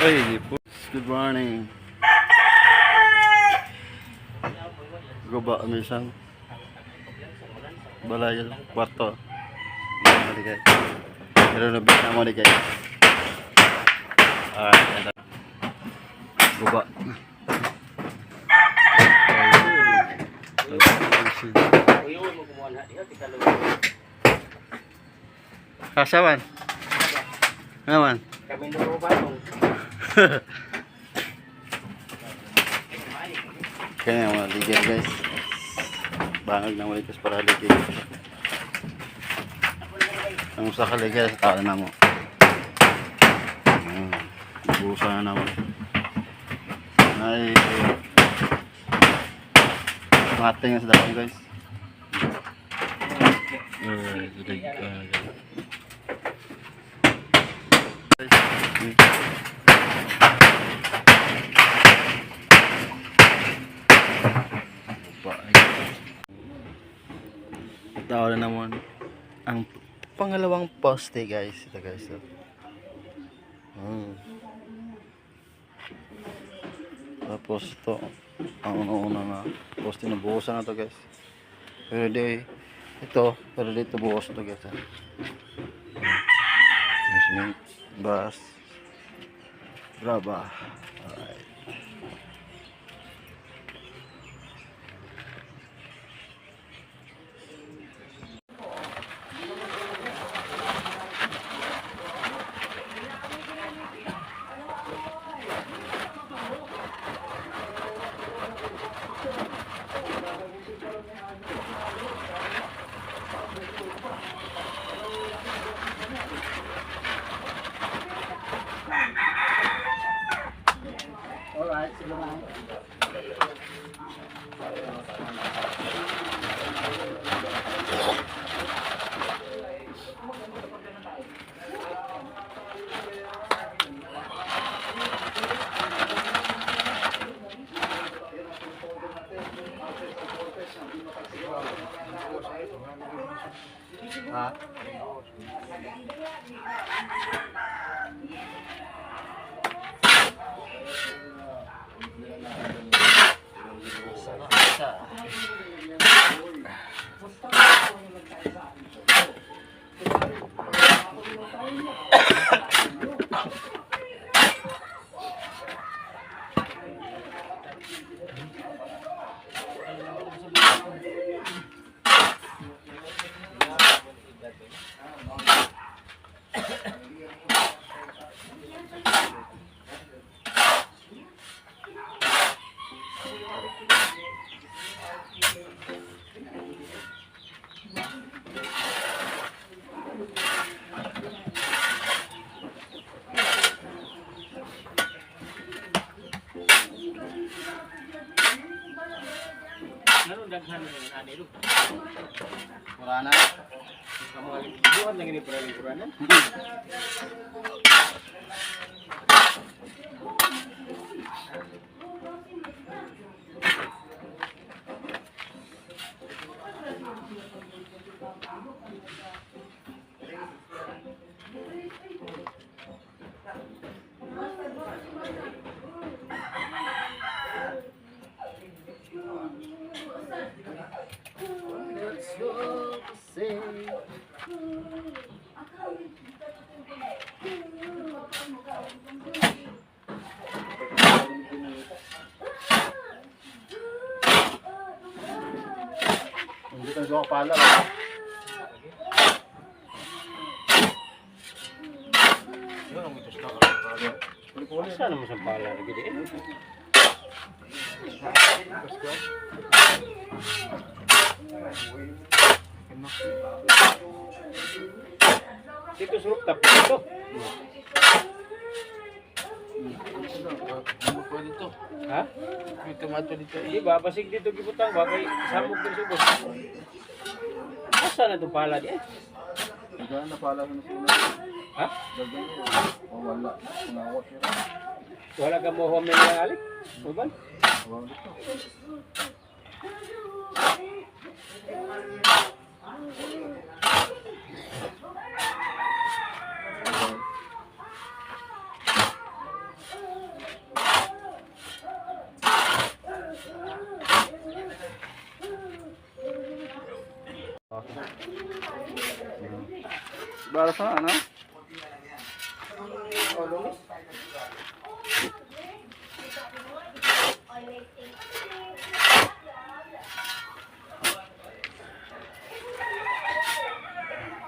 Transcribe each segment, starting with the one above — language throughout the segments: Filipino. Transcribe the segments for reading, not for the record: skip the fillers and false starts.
Hey, good morning. Guba kami isang balay kwarto. Mali guys. Pero nabit na mo guys. Alright, guba. Kasawan? Naman? Kami luro ba itong? Kaya mga ligyan guys. Bangag na ulit para ligyan. Ang usa ka ligyan sa tao na mo. Busa na naman. Ay mating sa dapat guys. Tao na naman ang pangalawang poste guys. Ito guys. Tapos ito ang una-una nga poste na buhusan na to guys. Pero dito buhos to guys. Basement, bus, graba. Alright. Alright, sige lang. Ha? Ano daghan ng ani ro? Murana. Kamu buat lagi ni peranan. Hindi kang suka pala. Yun ang mitos na pala. Asa naman sa pala lagi di. Dito sa rooftop dito. Dito. Ha? May tomato dito. Di ba basig dito gibutang ba kay samok din subos. Asa na to pala di? Dagan na pala sa sila. Ha? Dagan na. O wala. Nangawat yun. Wala ka mo home na alik? Uban? Wala dito. alas na, ano? Oh, lumis.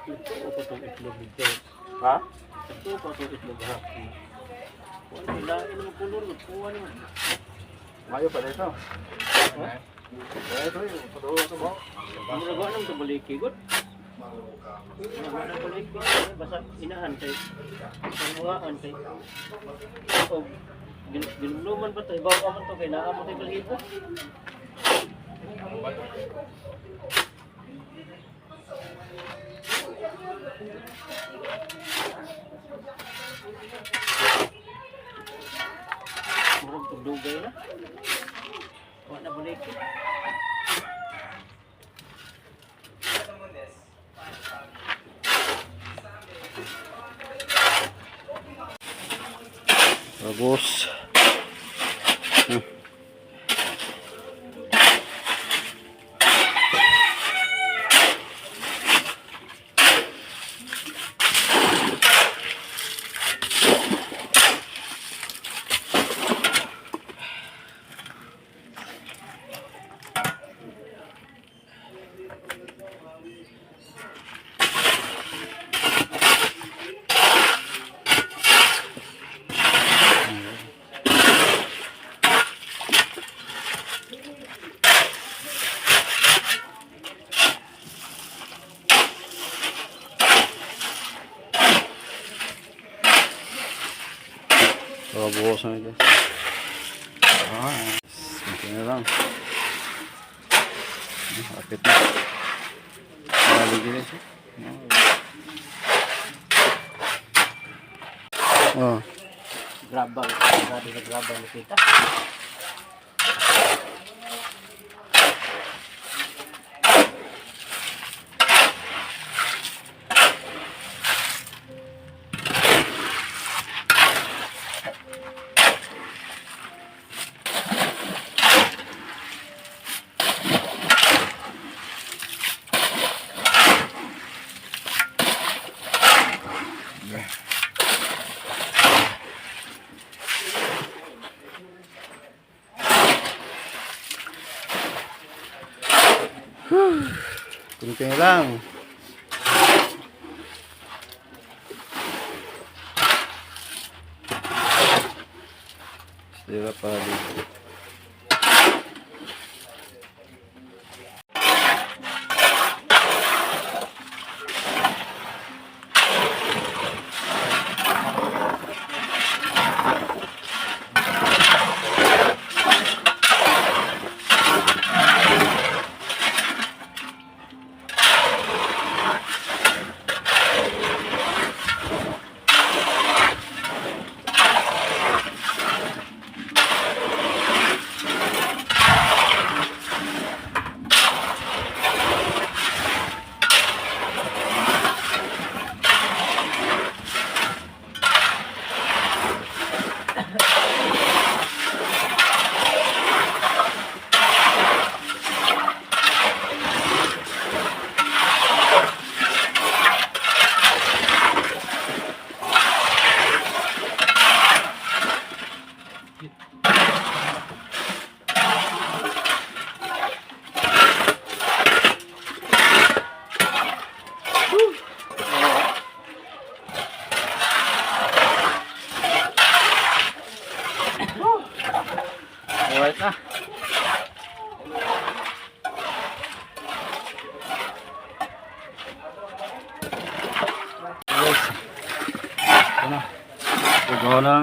Ito ko itong itlog dito. Ha? Ito ko itong itlog ha. Kuha mo, lain mo kulor. Kuha mo. Mayo pa dito. Ha? Ito yung padulo ito mo. Ang nagawa ng kabaliki, God. Nagawa ng kabaliki. Basta inahan kay. Pangmuhaan kay. O, ginuluman ba ito? Ibaw ka man ito kay naamot ay balibo. Murag tugdugay na. Kuha na baliki. Bagus. Bagus na ito. Simple na lang. Akit na. Naligin ito. Oh. Grabang. Grabe na grabang nakita. Kunti na lang. Sira pa dito. Alright na. Guys. Ito na. Gagawa na